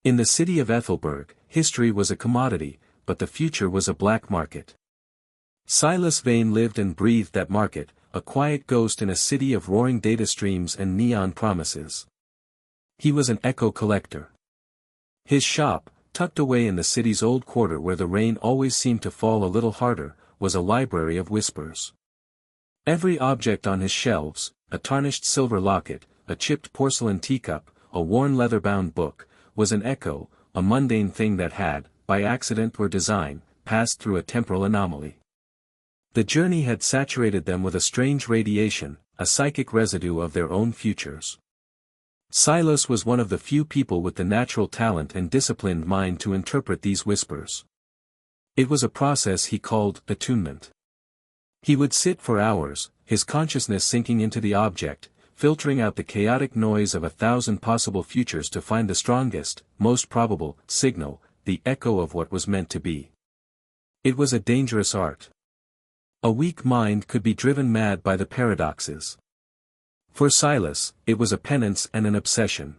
In the city of Aethelburg, history was a commodity, but the future was a black market. Silas Vane lived and breathed that market, a quiet ghost in a city of roaring data streams and neon promises. He was an echo collector. His shop, tucked away in the city's old quarter where the rain always seemed to fall a little harder, was a library of whispers. Every object on his shelves, a tarnished silver locket, a chipped porcelain teacup, a worn leather-bound book, was an echo, a mundane thing that had, by accident or design, passed through a temporal anomaly. The journey had saturated them with a strange radiation, a psychic residue of their own futures. Silas was one of the few people with the natural talent and disciplined mind to interpret these whispers. It was a process he called attunement. He would sit for hours, his consciousness sinking into the object, filtering out the chaotic noise of 1,000 possible futures to find the strongest, most probable, signal, the echo of what was meant to be. It was a dangerous art. A weak mind could be driven mad by the paradoxes. For Silas, it was a penance and an obsession.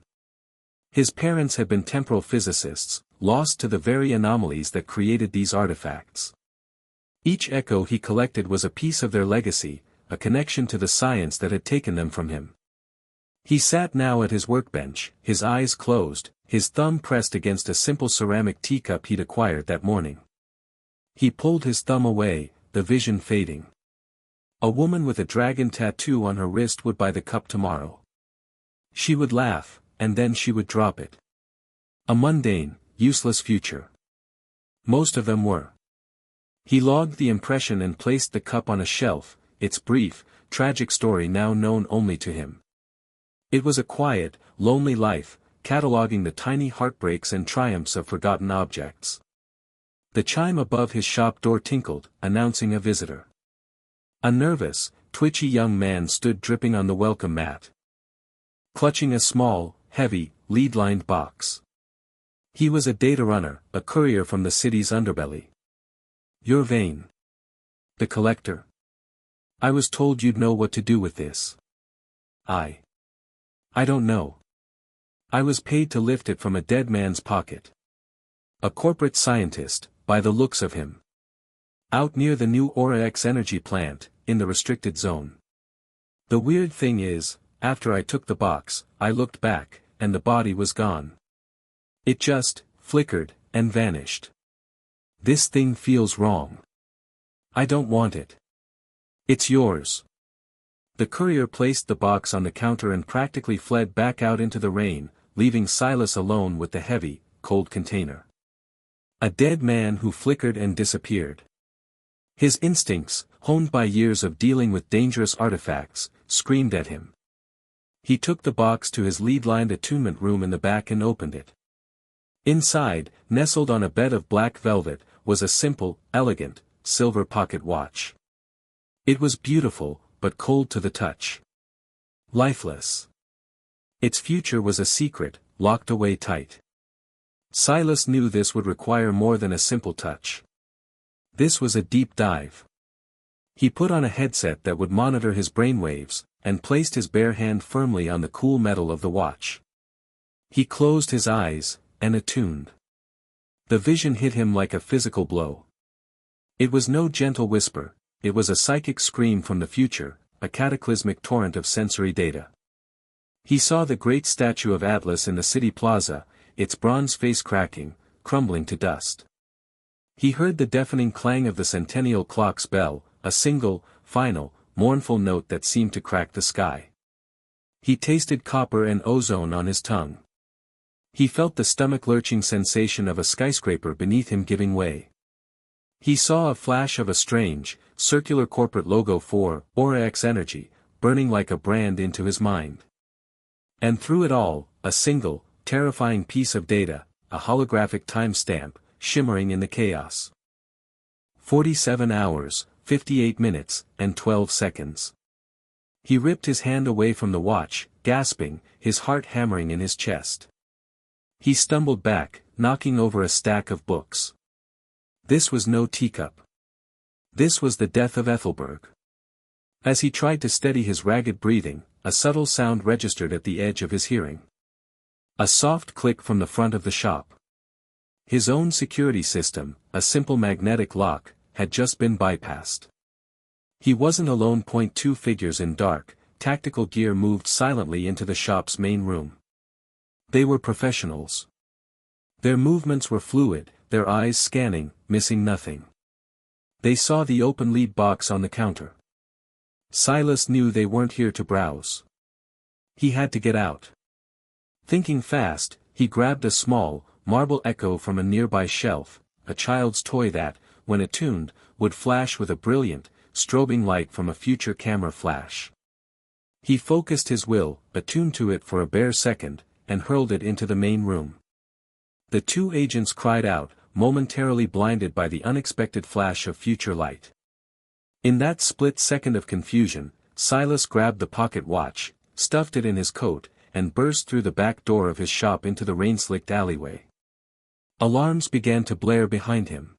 His parents had been temporal physicists, lost to the very anomalies that created these artifacts. Each echo he collected was a piece of their legacy, a connection to the science that had taken them from him. He sat now at his workbench, his eyes closed, his thumb pressed against a simple ceramic teacup he'd acquired that morning. He pulled his thumb away, the vision fading. A woman with a dragon tattoo on her wrist would buy the cup tomorrow. She would laugh, and then she would drop it. A mundane, useless future. Most of them were. He logged the impression and placed the cup on a shelf, its brief, tragic story now known only to him. It was a quiet, lonely life, cataloguing the tiny heartbreaks and triumphs of forgotten objects. The chime above his shop door tinkled, announcing a visitor. A nervous, twitchy young man stood dripping on the welcome mat, clutching a small, heavy, lead-lined box. He was a data runner, a courier from the city's underbelly. "You're Vane. The collector? I was told you'd know what to do with this." I don't know. I was paid to lift it from a dead man's pocket. A corporate scientist, by the looks of him. Out near the new Aura X energy plant, in the restricted zone. The weird thing is, after I took the box, I looked back, and the body was gone. It just flickered and vanished. This thing feels wrong. I don't want it. It's yours. The courier placed the box on the counter and practically fled back out into the rain, leaving Silas alone with the heavy, cold container. A dead man who flickered and disappeared. His instincts, honed by years of dealing with dangerous artifacts, screamed at him. He took the box to his lead-lined attunement room in the back and opened it. Inside, nestled on a bed of black velvet, was a simple, elegant, silver pocket watch. It was beautiful, but cold to the touch. Lifeless. Its future was a secret, locked away tight. Silas knew this would require more than a simple touch. This was a deep dive. He put on a headset that would monitor his brainwaves, and placed his bare hand firmly on the cool metal of the watch. He closed his eyes, and attuned. The vision hit him like a physical blow. It was no gentle whisper, it was a psychic scream from the future, a cataclysmic torrent of sensory data. He saw the great statue of Atlas in the city plaza, its bronze face cracking, crumbling to dust. He heard the deafening clang of the centennial clock's bell, a single, final, mournful note that seemed to crack the sky. He tasted copper and ozone on his tongue. He felt the stomach-lurching sensation of a skyscraper beneath him giving way. He saw a flash of a strange, circular corporate logo for Aura X Energy, burning like a brand into his mind. And through it all, a single, terrifying piece of data, a holographic timestamp, shimmering in the chaos. 47 hours, 58 minutes, and 12 seconds. He ripped his hand away from the watch, gasping, his heart hammering in his chest. He stumbled back, knocking over a stack of books. This was no teacup. This was the death of Aethelburg. As he tried to steady his ragged breathing, a subtle sound registered at the edge of his hearing. A soft click from the front of the shop. His own security system, a simple magnetic lock, had just been bypassed. He wasn't alone. 2 figures in dark, tactical gear moved silently into the shop's main room. They were professionals. Their movements were fluid, their eyes scanning, missing nothing. They saw the open lead box on the counter. Silas knew they weren't here to browse. He had to get out. Thinking fast, he grabbed a small, marble echo from a nearby shelf, a child's toy that, when attuned, would flash with a brilliant, strobing light from a future camera flash. He focused his will, attuned to it for a bare second, and hurled it into the main room. The 2 agents cried out, momentarily blinded by the unexpected flash of future light. In that split second of confusion, Silas grabbed the pocket watch, stuffed it in his coat, and burst through the back door of his shop into the rain-slicked alleyway. Alarms began to blare behind him.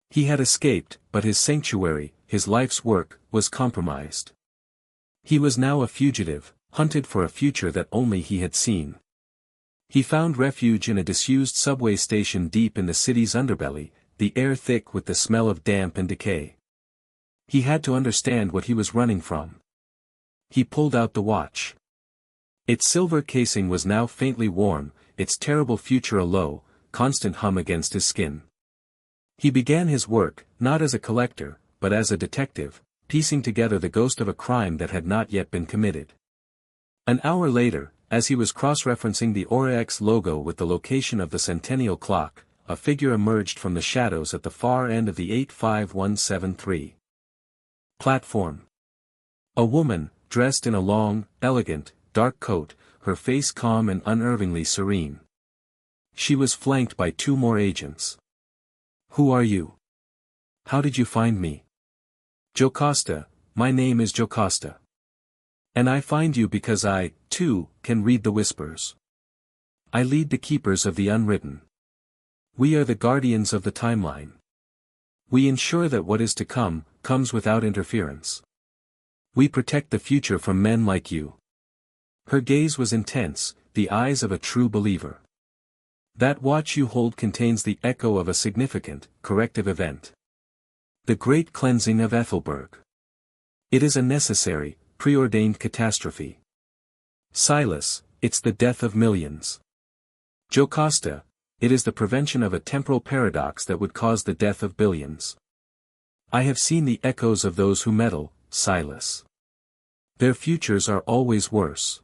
He had escaped, but his sanctuary, his life's work, was compromised. He was now a fugitive, hunted for a future that only he had seen. He found refuge in a disused subway station deep in the city's underbelly, the air thick with the smell of damp and decay. He had to understand what he was running from. He pulled out the watch. Its silver casing was now faintly warm, its terrible future a low, constant hum against his skin. He began his work, not as a collector, but as a detective, piecing together the ghost of a crime that had not yet been committed. An hour later, as he was cross-referencing the Aura X logo with the location of the Centennial Clock, a figure emerged from the shadows at the far end of the 85173 platform. A woman, dressed in a long, elegant, dark coat, her face calm and unervingly serene. She was flanked by 2 more agents. "Who are you? How did you find me?" "Jocasta, my name is Jocasta. And I find you because I, too, can read the whispers. I lead the keepers of the unwritten. We are the guardians of the timeline. We ensure that what is to come, comes without interference. We protect the future from men like you." Her gaze was intense, the eyes of a true believer. "That watch you hold contains the echo of a significant, corrective event. The great cleansing of Aethelburg. It is a necessary, preordained catastrophe. Silas, it's the death of millions. Jocasta, it is the prevention of a temporal paradox that would cause the death of billions. I have seen the echoes of those who meddle, Silas. Their futures are always worse.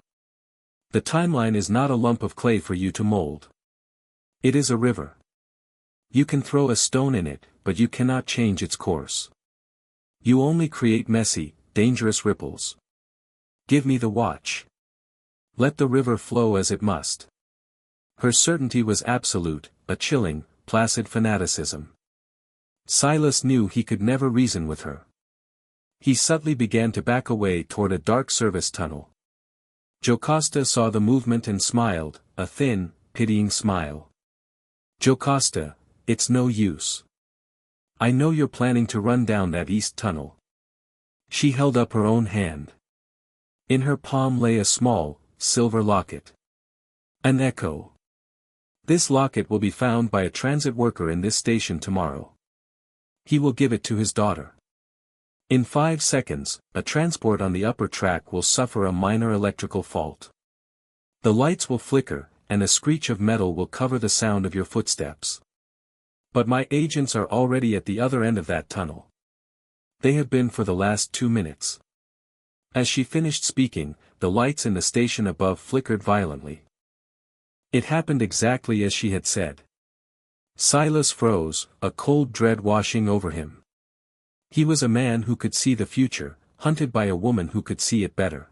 The timeline is not a lump of clay for you to mold. It is a river. You can throw a stone in it, but you cannot change its course. You only create messy, dangerous ripples. Give me the watch. Let the river flow as it must." Her certainty was absolute, a chilling, placid fanaticism. Silas knew he could never reason with her. He subtly began to back away toward a dark service tunnel. Jocasta saw the movement and smiled, a thin, pitying smile. "Jocasta, it's no use. I know you're planning to run down that east tunnel." She held up her own hand. In her palm lay a small, silver locket. An echo. "This locket will be found by a transit worker in this station tomorrow. He will give it to his daughter. In 5 seconds, a transport on the upper track will suffer a minor electrical fault. The lights will flicker, and a screech of metal will cover the sound of your footsteps. But my agents are already at the other end of that tunnel. They have been for the last 2 minutes." As she finished speaking, the lights in the station above flickered violently. It happened exactly as she had said. Silas froze, a cold dread washing over him. He was a man who could see the future, hunted by a woman who could see it better.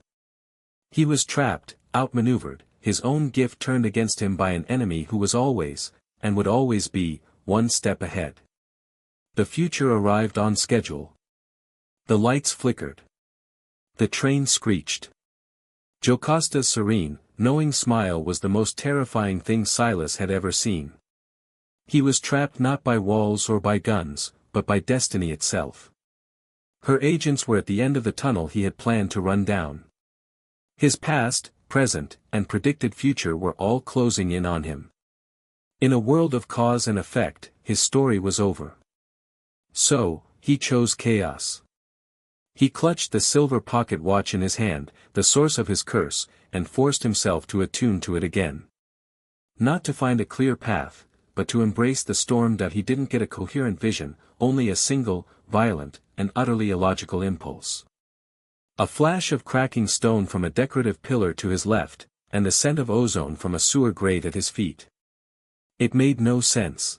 He was trapped, outmaneuvered, his own gift turned against him by an enemy who was always, and would always be, 1 step ahead. The future arrived on schedule. The lights flickered. The train screeched. Jocasta's serene, knowing smile was the most terrifying thing Silas had ever seen. He was trapped not by walls or by guns, but by destiny itself. Her agents were at the end of the tunnel he had planned to run down. His past, present, and predicted future were all closing in on him. In a world of cause and effect, his story was over. So, he chose chaos. He clutched the silver pocket watch in his hand, the source of his curse, and forced himself to attune to it again. Not to find a clear path, but to embrace the storm that he didn't get a coherent vision, only a single, violent, and utterly illogical impulse. A flash of cracking stone from a decorative pillar to his left, and the scent of ozone from a sewer grate at his feet. It made no sense.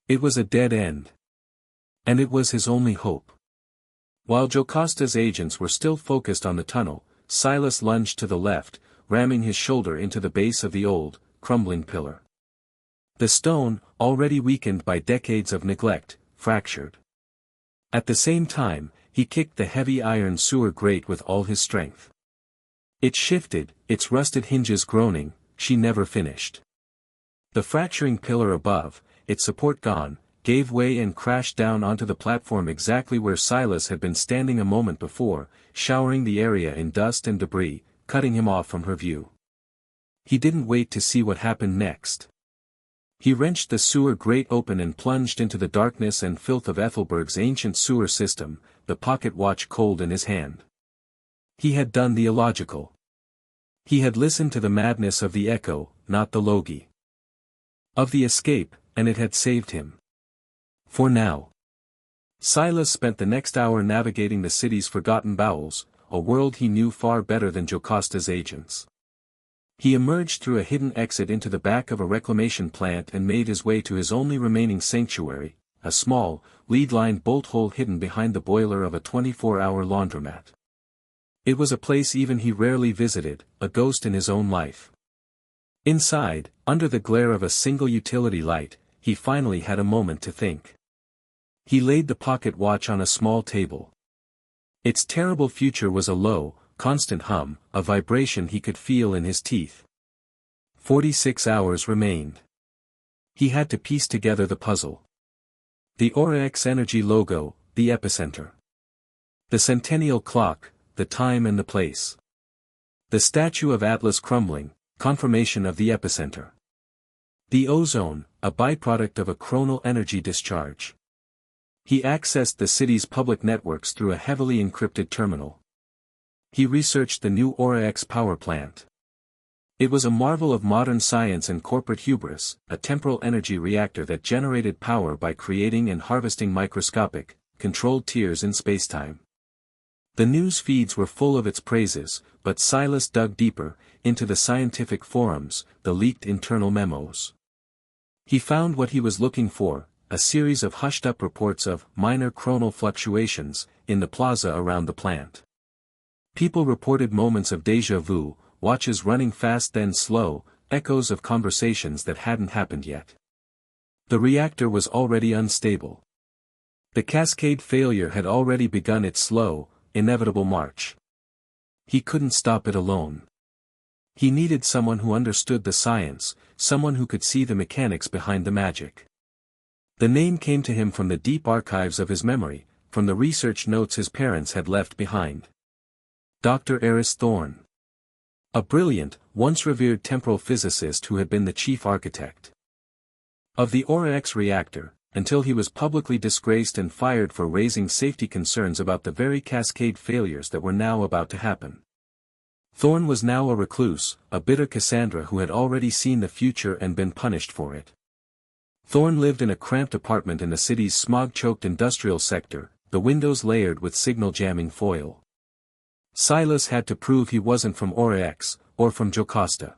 It was a dead end. And it was his only hope. While Jocasta's agents were still focused on the tunnel, Silas lunged to the left, ramming his shoulder into the base of the old, crumbling pillar. The stone, already weakened by decades of neglect, fractured. At the same time, he kicked the heavy iron sewer grate with all his strength. It shifted, its rusted hinges groaning. She never finished. The fracturing pillar above, its support gone, gave way and crashed down onto the platform exactly where Silas had been standing a moment before, showering the area in dust and debris, cutting him off from her view. He didn't wait to see what happened next. He wrenched the sewer grate open and plunged into the darkness and filth of Aethelburg's ancient sewer system, the pocket watch cold in his hand. He had done the illogical. He had listened to the madness of the echo, not the logi. Of the escape, and it had saved him. For now. Silas spent the next hour navigating the city's forgotten bowels, a world he knew far better than Jocasta's agents. He emerged through a hidden exit into the back of a reclamation plant and made his way to his only remaining sanctuary, a small, lead-lined bolt hole hidden behind the boiler of a 24-hour laundromat. It was a place even he rarely visited, a ghost in his own life. Inside, under the glare of a single utility light, he finally had a moment to think. He laid the pocket watch on a small table. Its terrible future was a low, constant hum, a vibration he could feel in his teeth. 46 hours remained. He had to piece together the puzzle. The Aura-X energy logo, the epicenter. The centennial clock, the time and the place. The statue of Atlas crumbling, confirmation of the epicenter. The ozone, a byproduct of a chronal energy discharge. He accessed the city's public networks through a heavily encrypted terminal. He researched the new Aura-X power plant. It was a marvel of modern science and corporate hubris, a temporal energy reactor that generated power by creating and harvesting microscopic, controlled tears in spacetime. The news feeds were full of its praises, but Silas dug deeper, into the scientific forums, the leaked internal memos. He found what he was looking for, a series of hushed-up reports of minor chronal fluctuations, in the plaza around the plant. People reported moments of déjà vu, watches running fast then slow, echoes of conversations that hadn't happened yet. The reactor was already unstable. The cascade failure had already begun its slow, inevitable march. He couldn't stop it alone. He needed someone who understood the science, someone who could see the mechanics behind the magic. The name came to him from the deep archives of his memory, from the research notes his parents had left behind. Dr. Eris Thorne. A brilliant, once revered temporal physicist who had been the chief architect of the Aura-X reactor, until he was publicly disgraced and fired for raising safety concerns about the very cascade failures that were now about to happen. Thorne was now a recluse, a bitter Cassandra who had already seen the future and been punished for it. Thorne lived in a cramped apartment in the city's smog-choked industrial sector, the windows layered with signal-jamming foil. Silas had to prove he wasn't from Aura-X, or from Jocasta.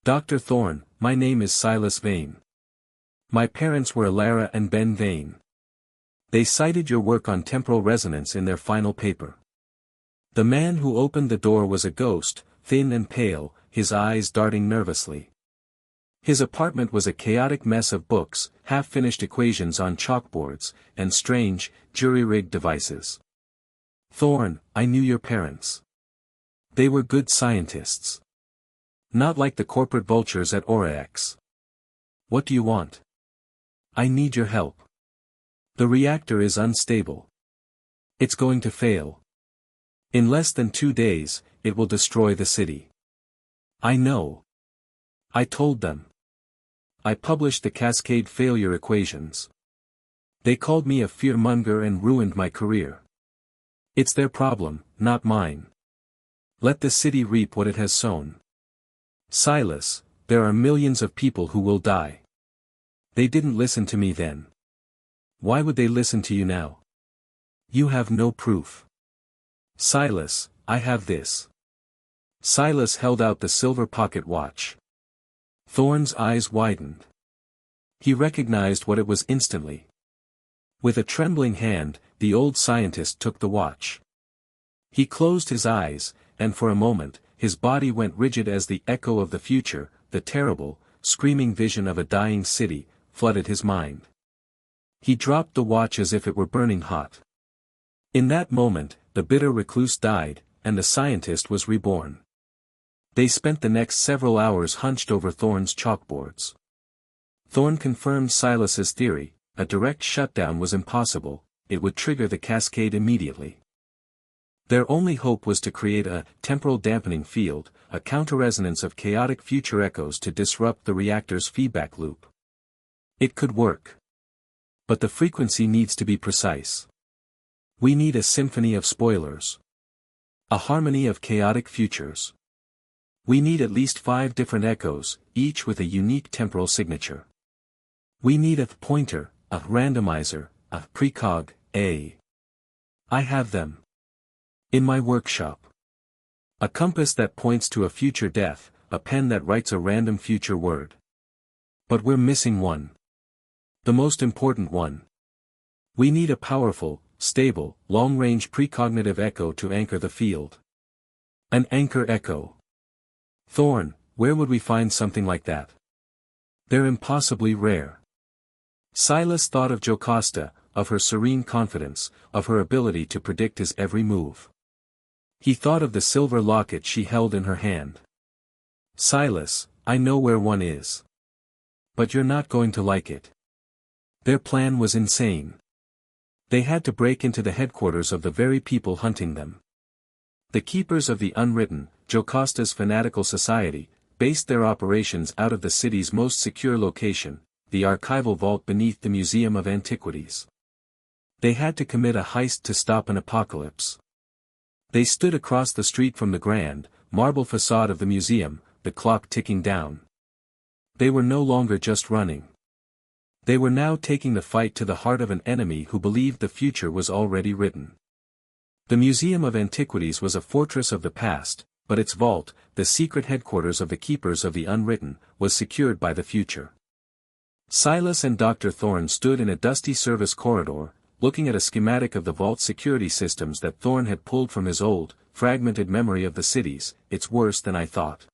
Dr. Thorne, my name is Silas Vane. My parents were Alara and Ben Vane. They cited your work on temporal resonance in their final paper. The man who opened the door was a ghost, thin and pale, his eyes darting nervously. His apartment was a chaotic mess of books, half-finished equations on chalkboards, and strange, jury-rigged devices. Thorne, I knew your parents. They were good scientists. Not like the corporate vultures at Aura-X. What do you want? I need your help. The reactor is unstable. It's going to fail. In less than 2 days, it will destroy the city. I know. I told them. I published the cascade failure equations. They called me a fearmonger and ruined my career. It's their problem, not mine. Let the city reap what it has sown. Silas, there are millions of people who will die. They didn't listen to me then. Why would they listen to you now? You have no proof. Silas, I have this. Silas held out the silver pocket watch. Thorn's eyes widened. He recognized what it was instantly. With a trembling hand, the old scientist took the watch. He closed his eyes, and for a moment, his body went rigid as the echo of the future, the terrible, screaming vision of a dying city, flooded his mind. He dropped the watch as if it were burning hot. In that moment, the bitter recluse died, and the scientist was reborn. They spent the next several hours hunched over Thorn's chalkboards. Thorn confirmed Silas's theory: a direct shutdown was impossible, it would trigger the cascade immediately. Their only hope was to create a temporal dampening field, a counterresonance of chaotic future echoes to disrupt the reactor's feedback loop. It could work. But the frequency needs to be precise. We need a symphony of spoilers. A harmony of chaotic futures. We need at least 5 different echoes, each with a unique temporal signature. We need a pointer, a randomizer, a precog, I have them. In my workshop. A compass that points to a future death, a pen that writes a random future word. But we're missing one. The most important one. We need a powerful, stable, long-range precognitive echo to anchor the field. An anchor echo. Thorn, where would we find something like that? They're impossibly rare. Silas thought of Jocasta, of her serene confidence, of her ability to predict his every move. He thought of the silver locket she held in her hand. Silas, I know where one is. But you're not going to like it. Their plan was insane. They had to break into the headquarters of the very people hunting them. The keepers of the unwritten, Jocasta's fanatical society, based their operations out of the city's most secure location, the archival vault beneath the Museum of Antiquities. They had to commit a heist to stop an apocalypse. They stood across the street from the grand, marble facade of the museum, the clock ticking down. They were no longer just running. They were now taking the fight to the heart of an enemy who believed the future was already written. The Museum of Antiquities was a fortress of the past, but its vault, the secret headquarters of the keepers of the unwritten, was secured by the future. Silas and Dr. Thorn stood in a dusty service corridor, looking at a schematic of the vault security systems that Thorn had pulled from his old, fragmented memory of the cities. It's worse than I thought.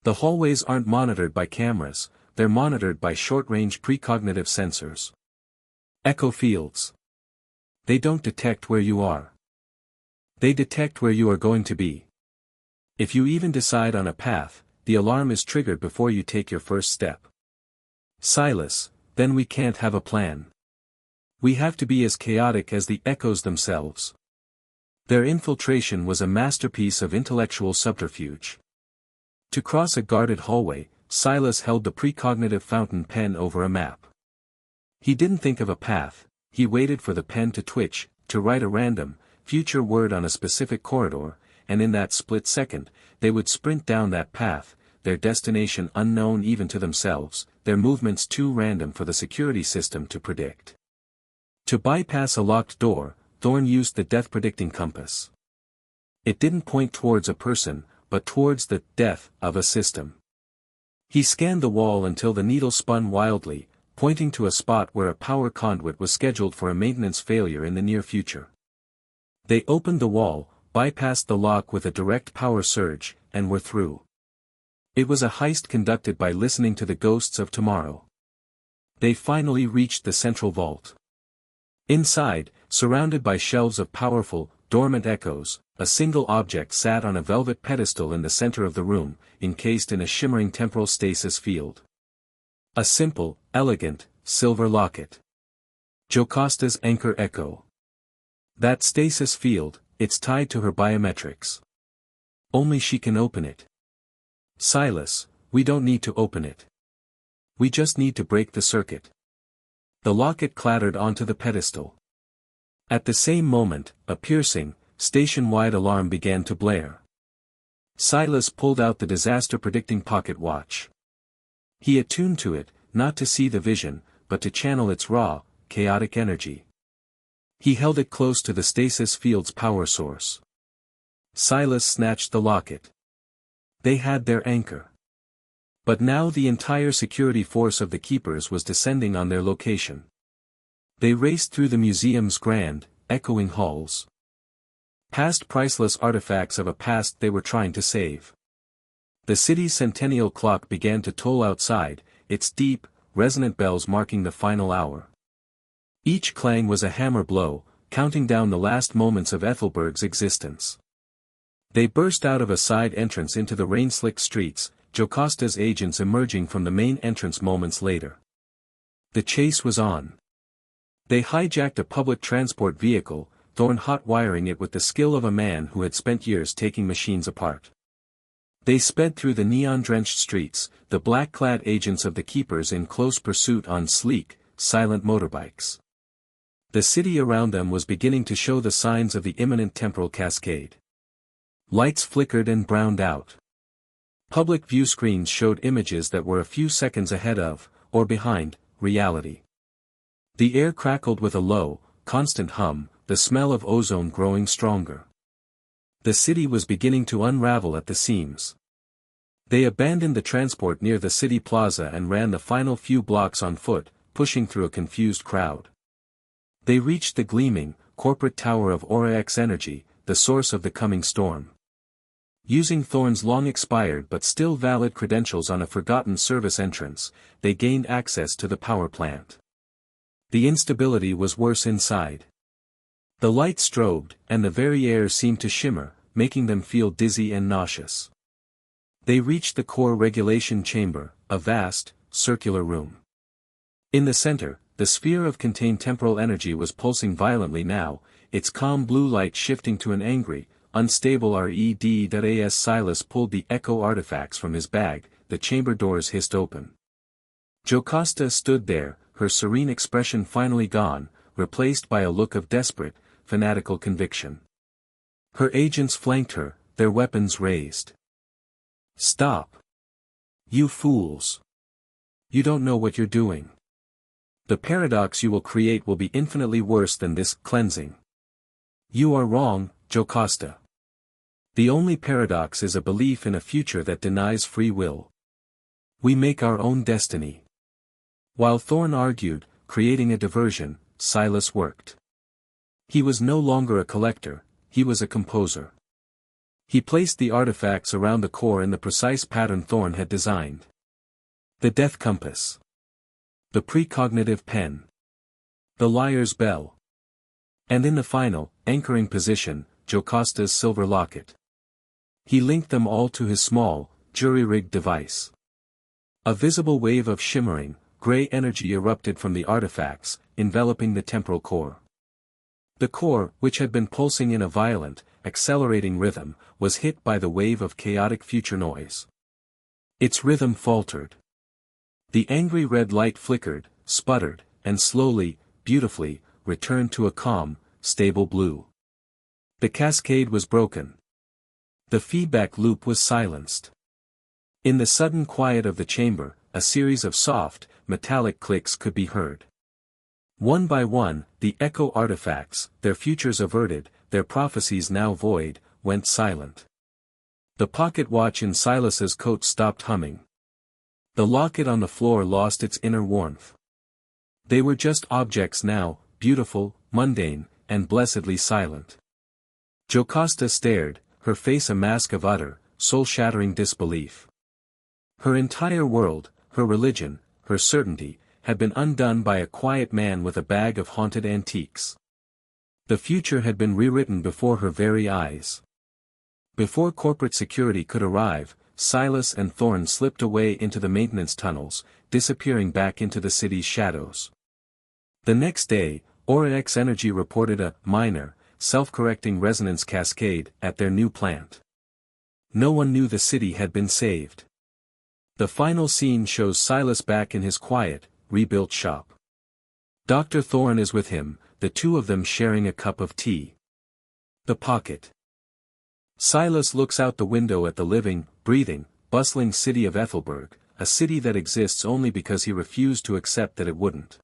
The hallways aren't monitored by cameras, they're monitored by short-range precognitive sensors. Echo fields. They don't detect where you are. They detect where you are going to be. If you even decide on a path, the alarm is triggered before you take your first step. Silas, then we can't have a plan. We have to be as chaotic as the echoes themselves. Their infiltration was a masterpiece of intellectual subterfuge. To cross a guarded hallway, Silas held the precognitive fountain pen over a map. He didn't think of a path, he waited for the pen to twitch, to write a random, future word on a specific corridor, and in that split second, they would sprint down that path, their destination unknown even to themselves, their movements too random for the security system to predict. To bypass a locked door, Thorn used the death-predicting compass. It didn't point towards a person, but towards the death of a system. He scanned the wall until the needle spun wildly, pointing to a spot where a power conduit was scheduled for a maintenance failure in the near future. They opened the wall, bypassed the lock with a direct power surge, and were through. It was a heist conducted by listening to the ghosts of tomorrow. They finally reached the central vault. Inside, surrounded by shelves of powerful, dormant echoes, a single object sat on a velvet pedestal in the center of the room, encased in a shimmering temporal stasis field. A simple, elegant, silver locket. Jocasta's anchor echo. That stasis field, it's tied to her biometrics. Only she can open it. Silas, we don't need to open it. We just need to break the circuit. The locket clattered onto the pedestal. At the same moment, a piercing, station-wide alarm began to blare. Silas pulled out the disaster-predicting pocket watch. He attuned to it, not to see the vision, but to channel its raw, chaotic energy. He held it close to the stasis field's power source. Silas snatched the locket. They had their anchor. But now the entire security force of the Keepers was descending on their location. They raced through the museum's grand, echoing halls. Past priceless artifacts of a past they were trying to save. The city's centennial clock began to toll outside, its deep, resonant bells marking the final hour. Each clang was a hammer blow, counting down the last moments of Aethelburg's existence. They burst out of a side entrance into the rain-slicked streets, Jocasta's agents emerging from the main entrance moments later. The chase was on. They hijacked a public transport vehicle, Thorn hot-wiring it with the skill of a man who had spent years taking machines apart. They sped through the neon-drenched streets, the black-clad agents of the Keepers in close pursuit on sleek, silent motorbikes. The city around them was beginning to show the signs of the imminent temporal cascade. Lights flickered and browned out. Public view screens showed images that were a few seconds ahead of, or behind, reality. The air crackled with a low, constant hum, the smell of ozone growing stronger. The city was beginning to unravel at the seams. They abandoned the transport near the city plaza and ran the final few blocks on foot, pushing through a confused crowd. They reached the gleaming, corporate tower of Aura X Energy, the source of the coming storm. Using Thorn's long-expired but still valid credentials on a forgotten service entrance, they gained access to the power plant. The instability was worse inside. The light strobed, and the very air seemed to shimmer, making them feel dizzy and nauseous. They reached the core regulation chamber, a vast, circular room. In the center, the sphere of contained temporal energy was pulsing violently now, its calm blue light shifting to an angry, unstable red. As Silas pulled the echo artifacts from his bag, the chamber doors hissed open. Jocasta stood there, her serene expression finally gone, replaced by a look of desperate, fanatical conviction. Her agents flanked her, their weapons raised. "Stop! You fools! You don't know what you're doing. The paradox you will create will be infinitely worse than this cleansing." "You are wrong, Jocasta. The only paradox is a belief in a future that denies free will. We make our own destiny." While Thorn argued, creating a diversion, Silas worked. He was no longer a collector, he was a composer. He placed the artifacts around the core in the precise pattern Thorn had designed. The death compass. The precognitive pen. The liar's bell. And in the final, anchoring position, Jocasta's silver locket. He linked them all to his small, jury-rigged device. A visible wave of shimmering, gray energy erupted from the artifacts, enveloping the temporal core. The core, which had been pulsing in a violent, accelerating rhythm, was hit by the wave of chaotic future noise. Its rhythm faltered. The angry red light flickered, sputtered, and slowly, beautifully, returned to a calm, stable blue. The cascade was broken. The feedback loop was silenced. In the sudden quiet of the chamber, a series of soft, metallic clicks could be heard. One by one, the echo artifacts, their futures averted, their prophecies now void, went silent. The pocket watch in Silas's coat stopped humming. The locket on the floor lost its inner warmth. They were just objects now, beautiful, mundane, and blessedly silent. Jocasta stared, her face a mask of utter, soul-shattering disbelief. Her entire world, her religion, her certainty, had been undone by a quiet man with a bag of haunted antiques. The future had been rewritten before her very eyes. Before corporate security could arrive, Silas and Thorn slipped away into the maintenance tunnels, disappearing back into the city's shadows. The next day, Aura X Energy reported a minor, self-correcting resonance cascade at their new plant. No one knew the city had been saved. The final scene shows Silas back in his quiet, rebuilt shop. Dr. Thorne is with him, the two of them sharing a cup of tea. The pocket. Silas looks out the window at the living, breathing, bustling city of Aethelburg, a city that exists only because he refused to accept that it wouldn't.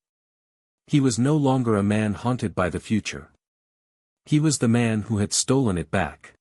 He was no longer a man haunted by the future. He was the man who had stolen it back.